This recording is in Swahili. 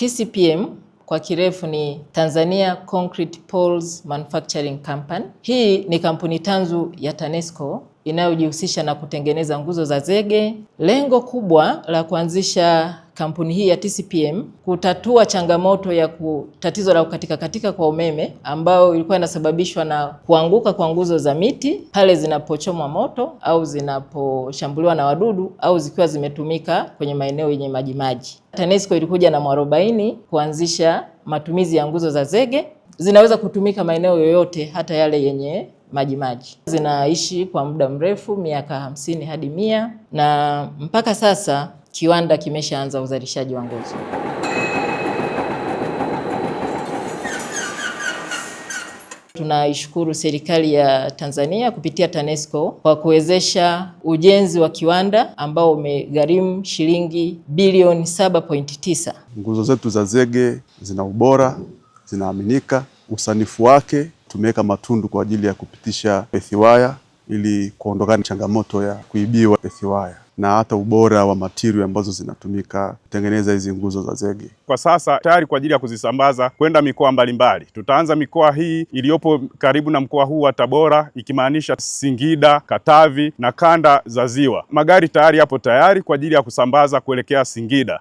TCPM kwa kirefu ni Tanzania Concrete Poles Manufacturing Company. Hii ni kampuni tanzu ya TANESCO inayojihusisha na kutengeneza nguzo za zege. Lengo kubwa la kuanzisha kampuni hii ya TCPM kutatua changamoto ya tatizo la kukatika kwa umeme ambao ilikuwa inasababishwa na kuanguka kwa nguzo za miti pale zinapochomwa moto au zinaposhambuliwa na wadudu au zikiwa zimetumika kwenye maeneo yenye majimaji. TANESCO ilikuja na mwarobaini kuanzisha matumizi ya nguzo za zege. Zinaweza kutumika maeneo yoyote, hata yale yenye majimaji. Zinaishi kwa muda mrefu, miaka 50 hadi 100, na mpaka sasa kiwanda kimeshaanza uzalishaji wa nguzo. Tunaishukuru serikali ya Tanzania kupitia TANESCO kwa kuwezesha ujenzi wa kiwanda ambao umegharimu shilingi bilioni 7.9. Nguzo zetu za zege zina ubora, zinaaminika. Usanifu wake tumeweka matundu kwa ajili ya kupitisha earth wire ili kuondokana changamoto ya kuibiwa earth wire, na hata ubora wa material ambazo zinatumika kutengeneza hizi nguzo za zege. Kwa sasa tayari kwa ajili ya kuzisambaza kwenda mikoa mbalimbali. Tutaanza mikoa hii iliyopo karibu na mkoa huu wa Tabora, ikimaanisha Singida, Katavi na kanda za Ziwa. Magari tayari yapo tayari kwa ajili ya kusambaza kuelekea Singida.